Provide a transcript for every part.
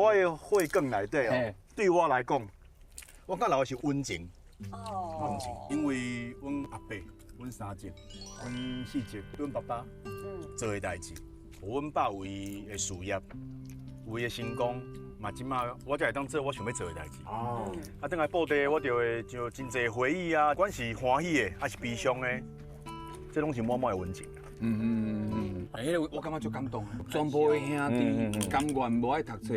我的会更内底哦，对我来讲，我较老是温情。哦，因为阮阿伯、阮三叔、阮四叔、阮爸爸做的代志，阮爸为伊的事业、为伊的成功，嘛即马我才会当做我想要做的代志。哦，啊，等来布袋，我就会就真侪回忆啊，不管是欢喜的还是悲伤的，这拢是满满的温情。迄个我感觉足感动，全部的兄弟甘愿无爱读册，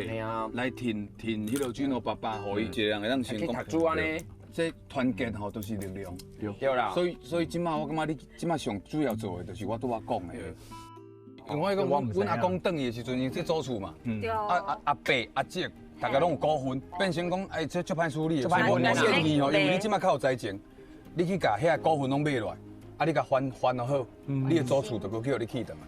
来填迄个准我爸爸，互伊一个人会当成功。读书安尼。这团结吼都是力量，对啦。所以即马我感觉你即马上主要做的就是我拄仔讲的。因为我讲，阮阿公转去的时阵，因这租厝嘛，阿伯阿姐大家拢有股份，变成讲哎这足歹处理的。所以我建议吼，因为你即马较有财情，你去甲遐股份拢买落来，啊你甲还了好，你的租厝就叫你去倒来。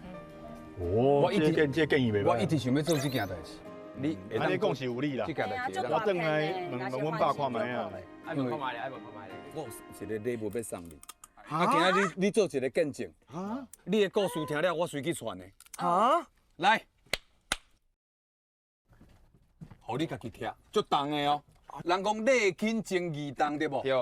哦，这建议袂歹。我一直想要做这件代志。你讲是有理啦。我转来问阮爸看卖啊。爱问看卖咧，爱问看卖咧。我有一个礼物要送你。啊，今仔你做一个见证。啊，你的故事听了，我随去传的。啊，来，互你家己听，足重的哦。人讲礼轻情义重，对不？对，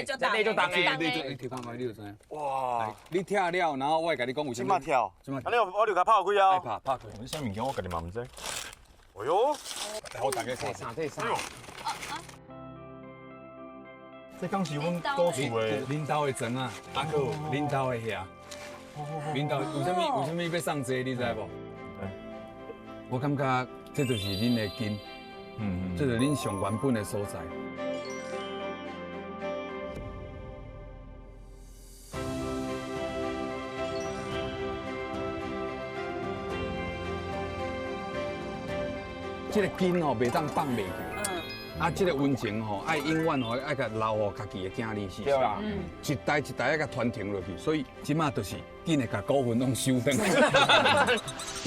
这礼就重的。你听看卖，你就知影。哇，你听了，然后我会甲你讲为什么。即马跳，安尼我就甲拍开啊。拍开。你啥物件我家己嘛唔知。哎呦，好大家看。这啥？这刚是阮故事的恁兜的庄啊，啊个恁兜的遐，恁兜为什么要送这你知无？我感觉这就是恁的根，这就是恁上原本的所在。这个根哦，袂当放袂去。啊，这个温情吼，爱永远吼爱甲留互家己的囝儿是。对啦，一代一代爱甲传承落去，所以即马就是紧的甲股份拢收回。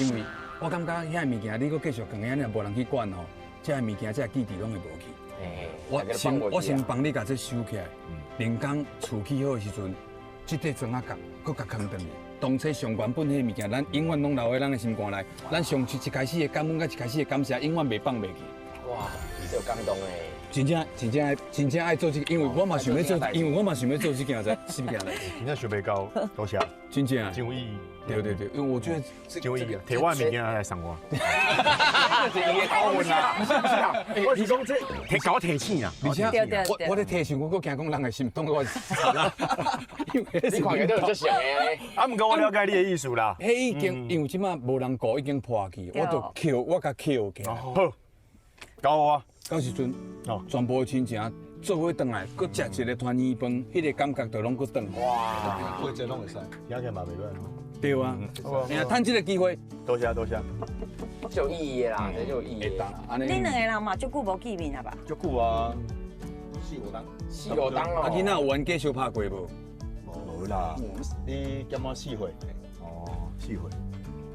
因为我感觉遐物件你搁继续讲遐，若无人去管吼，这物件这记忆拢会无去。我先帮你甲这收起来，连讲厝起好的时阵，这块砖仔角搁甲扛转去。当初上原本迄物件，咱永远拢留在咱的心肝内。咱上一开始的感恩，甲一开始的感谢，永远袂放袂去。哇，你这有感动诶！真正爱做这个，因为我嘛想要做，这件代是不件代志。真正想袂到，多谢。真正啊，真有意义。对，因为我觉得真有意义。摕我的物件来送我。这是你的高分啦！我是讲这搞我提醒啊，而且我咧提醒，我搁惊讲人的心动我。你看起都有这想诶。啊，毋过我了解你的意思啦。迄已经因为即马无人顾，已经破去，我就扣，我甲扣起来。好，教我啊。到时阵，全部亲情做伙转来，搁食一个团圆饭，迄个感觉就拢搁转。哇，会这拢会使，听起来嘛袂歹。对啊，哎呀，趁这个机会，多谢。就有意义的啦，这就有意义。恁两个人嘛，足久无见面啊吧？足久啊4、5档咯。啊，囡仔有玩过相拍过无？无啦，你减我4岁。哦，4岁。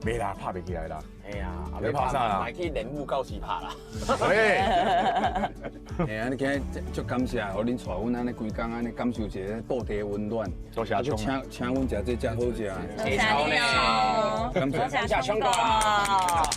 袂啦，拍袂起来啦。哎呀，你拍啥啦？买去人物告示拍啦。喂。哎呀，你今日足感谢，互恁带阮安尼规工安尼感受一下布袋温暖。多谢阿聪。请阮食这真好食。多谢你哦，感谢。多谢聪哥。好。